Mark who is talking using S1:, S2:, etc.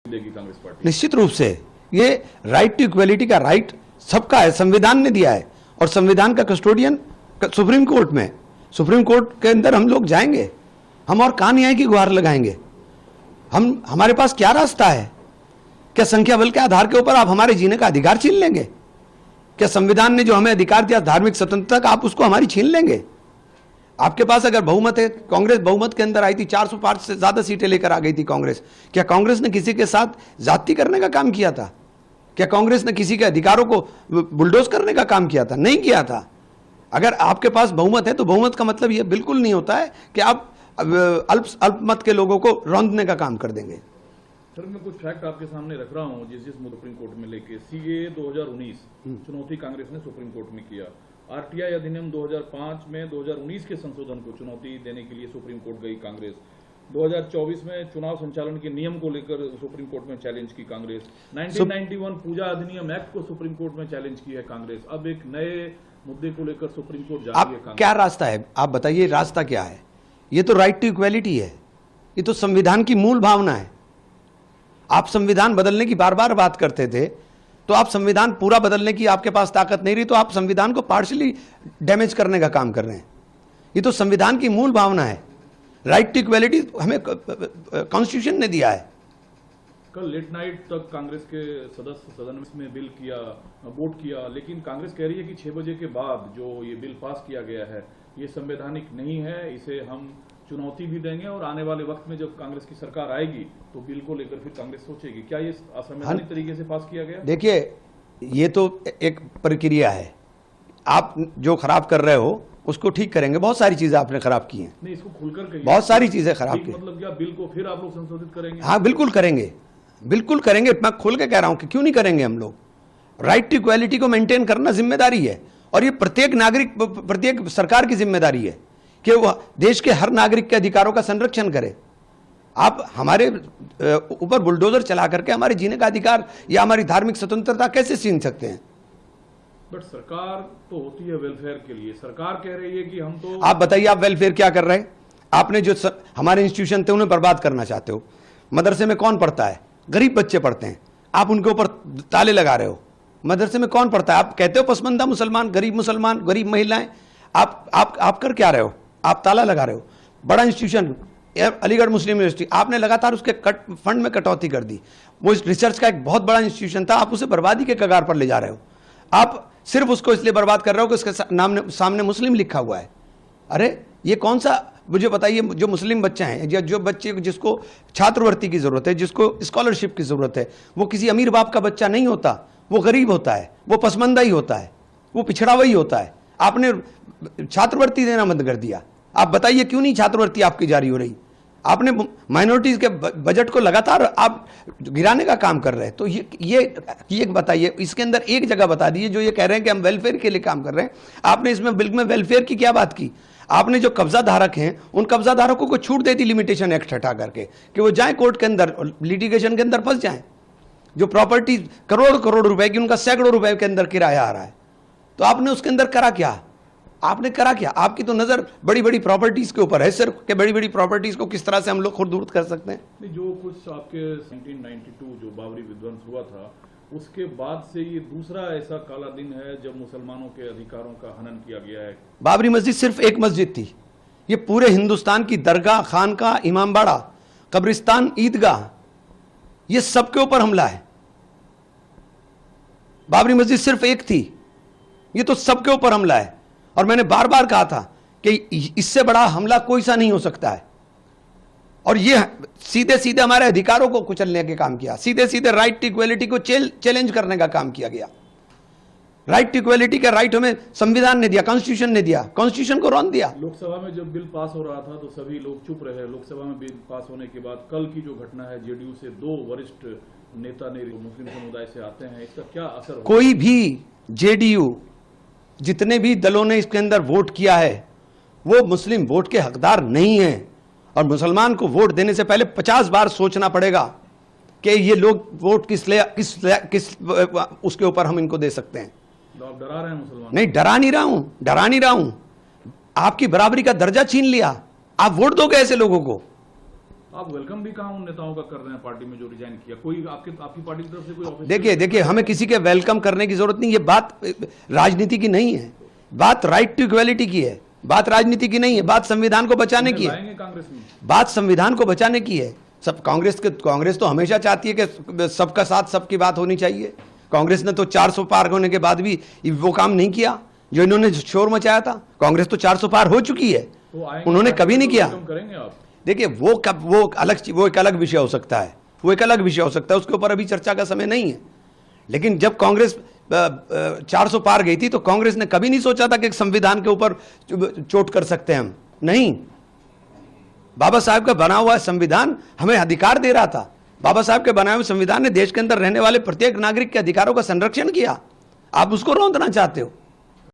S1: देगी कांग्रेस पार्टी?
S2: निश्चित रूप से ये राइट टू इक्वलिटी का राइट सबका है, संविधान ने दिया है और संविधान का कस्टोडियन सुप्रीम कोर्ट में, सुप्रीम कोर्ट के अंदर हम लोग जाएंगे, हम और कहां न्याय की गुहार लगाएंगे। हमारे पास क्या रास्ता है? क्या संख्या बल के आधार के ऊपर आप हमारे जीने का अधिकार छीन लेंगे? क्या संविधान ने जो हमें अधिकार दिया धार्मिक स्वतंत्रता का, आप उसको हमारी छीन लेंगे? आपके पास अगर बहुमत है, कांग्रेस बहुमत के अंदर आई थी, 405 से ज्यादा सीटें लेकर आ गई थी कांग्रेस। क्या कांग्रेस ने किसी के साथ जाति करने का काम किया था? क्या कांग्रेस ने किसी के अधिकारों को बुलडोज करने का काम किया था? नहीं किया था। अगर आपके पास बहुमत है तो बहुमत का मतलब यह बिल्कुल नहीं होता है कि आप अल्पमत के लोगों को रौंदने का काम कर देंगे।
S1: सर, मैं कुछ फैक्ट आपके सामने रख रहा हूं जिस सुप्रीम कोर्ट में लेके सीए 2019 चुनौती कांग्रेस ने सुप्रीम कोर्ट में किया। आरटीआई अधिनियम 2005 में 2019 के संशोधन को चुनौती देने के लिए सुप्रीम कोर्ट गई कांग्रेस। 2024 में चुनाव संचालन के नियम को लेकर सुप्रीम कोर्ट में चैलेंज की कांग्रेस। 1991 पूजा अधिनियम एक्ट को सुप्रीम कोर्ट में चैलेंज की है कांग्रेस। अब एक नए मुद्दे को लेकर सुप्रीम कोर्ट जा रही है कांग्रेस।
S2: क्या रास्ता है आप बताइए? रास्ता क्या है? ये तो राइट टू इक्वलिटी है, ये तो संविधान की मूल भावना है। आप संविधान बदलने की बार बार बात करते थे, तो आप संविधान पूरा बदलने की आपके पास ताकत नहीं रही, तो आप संविधान को पार्शियली डैमेज करने का काम कर रहे हैं। ये तो संविधान की मूल भावना है। राइट टू इक्वलिटी हमें कॉन्स्टिट्यूशन ने दिया है।
S1: कल लेट नाइट तक कांग्रेस के सदस्य सदन में बिल किया, वोट किया, लेकिन कांग्रेस कह रही है कि 6 बजे के बाद जो ये बिल पास किया गया है ये संवैधानिक नहीं है, इसे हम चुनौती भी देंगे और आने वाले वक्त में जब कांग्रेस की सरकार आएगी तो बिल को लेकर फिर कांग्रेस सोचेगी। क्या ये असंवैधानिक तरीके से पास किया गया?
S2: देखिए, ये तो एक प्रक्रिया है। आप जो खराब कर रहे हो उसको ठीक करेंगे। बहुत सारी चीजें आपने खराब की हैं।
S1: नहीं, इसको खुलकर कहिए।
S2: बहुत सारी चीजें खराब की।
S1: मतलब क्या बिल को फिर आप लोग संशोधित करेंगे?
S2: हाँ, बिल्कुल करेंगे, बिल्कुल करेंगे। मैं खोल के कह रहा हूं कि क्यों नहीं करेंगे हम लोग। राइट टू इक्वलिटी को मेंटेन करना जिम्मेदारी है और ये प्रत्येक नागरिक, प्रत्येक सरकार की जिम्मेदारी है कि वह देश के हर नागरिक के अधिकारों का संरक्षण करे। आप हमारे ऊपर बुलडोजर चला करके हमारे जीने का अधिकार या हमारी धार्मिक स्वतंत्रता कैसे छीन सकते हैं?
S1: बट सरकार तो होती है वेलफेयर के लिए। सरकार कह रही है कि हम तो,
S2: आप बताइए, आप वेलफेयर क्या कर रहे हैं? आपने जो हमारे इंस्टीट्यूशन थे उन्हें बर्बाद करना चाहते हो। मदरसे में कौन पढ़ता है? गरीब बच्चे पढ़ते हैं, आप उनके ऊपर ताले लगा रहे हो। मदरसे में कौन पढ़ता है? आप कहते हो पसमंदा मुसलमान, गरीब महिलाएं। आप कर क्या रहे हो? आप ताला लगा रहे हो। बड़ा इंस्टीट्यूशन अलीगढ़ मुस्लिम यूनिवर्सिटी, आपने लगातार उसके फंड में कटौती कर दी। वो रिसर्च का एक बहुत बड़ा इंस्टीट्यूशन था, आप उसे बर्बादी के कगार पर ले जा रहे हो। आप सिर्फ उसको इसलिए बर्बाद कर रहे हो कि उसके सामने मुस्लिम लिखा हुआ है। अरे ये कौन सा, मुझे बताइए, जो मुस्लिम बच्चे हैं या जो बच्चे जिसको छात्रवृत्ति की जरूरत है, जिसको स्कॉलरशिप की जरूरत है, वो किसी अमीर बाप का बच्चा नहीं होता, वो गरीब होता है, वो पसमंदा ही होता है, वो पिछड़ा हुआ ही होता है। आपने छात्रवृत्ति देना बंद कर दिया। आप बताइए क्यों नहीं छात्रवृत्ति आपकी जारी हो रही? आपने माइनॉरिटीज के बजट को लगातार आप गिराने का काम कर रहे हैं। तो ये बताइए, इसके अंदर एक जगह बता दीजिए जो ये कह रहे हैं कि हम वेलफेयर के लिए काम कर रहे हैं। आपने इसमें बिल में वेलफेयर की क्या बात की? आपने जो कब्जा धारक हैं उन कब्जा धारकों को छूट दे दी लिमिटेशन एक्ट हटा करके कि वो जाएं कोर्ट के अंदर, लिटिगेशन के अंदर फंस जाएं। जो प्रॉपर्टी करोड़ रुपए की, उनका सैकड़ों रुपए के अंदर किराया आ रहा है, तो आपने उसके अंदर करा क्या? आपने करा क्या? आपकी तो नजर बड़ी बड़ी प्रॉपर्टीज के ऊपर है सिर्फ, कि बड़ी बड़ी प्रॉपर्टीज को किस तरह से हम लोग खुद दूर कर सकते हैं।
S1: नहीं, जो कुछ आपके 1992 जो बाबरी विध्वंस हुआ था उसके बाद से ये दूसरा ऐसा काला दिन है जब मुसलमानों के अधिकारों का हनन किया गया है।
S2: बाबरी मस्जिद सिर्फ एक मस्जिद थी, ये पूरे हिंदुस्तान की दरगाह, खानका, इमामबाड़ा, कब्रिस्तान, ईदगाह, ये सबके ऊपर हमला है। बाबरी मस्जिद सिर्फ एक थी, ये तो सबके ऊपर हमला है। और मैंने बार बार कहा था कि इससे बड़ा हमला कोई सा नहीं हो सकता है। और ये सीधे सीधे हमारे अधिकारों को कुचलने के काम किया, सीधे सीधे राइट टू इक्वलिटी को चैलेंज करने का काम किया गया। राइट टू इक्वलिटी का राइट हमें संविधान ने दिया, कॉन्स्टिट्यूशन ने दिया, कॉन्स्टिट्यूशन को रौंद दिया।
S1: लोकसभा में जब बिल पास हो रहा था तो सभी लोग चुप रहे। लोकसभा में बिल पास होने के बाद कल की जो घटना है, जेडीयू से 2 वरिष्ठ नेता ने मुस्लिम समुदाय से आते हैं, इसका क्या असर होगा?
S2: कोई भी जेडीयू, जितने भी दलों ने इसके अंदर वोट किया है, वो मुस्लिम वोट के हकदार नहीं है। और मुसलमान को वोट देने से पहले 50 बार सोचना पड़ेगा कि ये लोग वोट किस उसके ऊपर हम इनको दे सकते हैं।
S1: तो आप डरा रहे हैं मुसलमान?
S2: नहीं, डरा नहीं रहा हूं। आपकी बराबरी का दर्जा छीन लिया, आप वोट दोगे ऐसे लोगों को?
S1: आप वेलकम भी कहाँ उन नेताओं का कर रहे हैं पार्टी में जो रिजाइन किया? कोई आपकी पार्टी की तरफ से कोई ऑफिस?
S2: देखिए हमें किसी के वेलकम करने की जरूरत नहीं, ये बात राजनीति की नहीं है, बात राइट टू इक्वालिटी की है, बात राजनीति की नहीं है, बात संविधान को बचाने की है,
S1: लाएंगे कांग्रेस में?
S2: बात संविधान को बचाने की है। सब कांग्रेस तो हमेशा चाहती है कि सबका साथ सबकी बात होनी चाहिए। कांग्रेस ने तो 400 पार होने के बाद भी वो काम नहीं किया जो इन्होंने शोर मचाया था। कांग्रेस तो 400 पार हो चुकी है,
S1: तो आएंगे,
S2: उन्होंने कभी नहीं किया।
S1: वेलकम करेंगे आप?
S2: देखिए वो एक अलग विषय हो सकता है, वो एक अलग विषय हो सकता है, उसके ऊपर अभी चर्चा का समय नहीं है। लेकिन जब कांग्रेस 400 पार गई थी तो कांग्रेस ने कभी नहीं सोचा था कि संविधान के ऊपर चोट कर सकते हैं हम, नहीं। बाबा साहब का बना हुआ संविधान हमें अधिकार दे रहा था। बाबा साहब के बनाए हुए संविधान ने देश के अंदर रहने वाले प्रत्येक नागरिक के अधिकारों का संरक्षण किया। आप उसको रौंदना चाहते हो।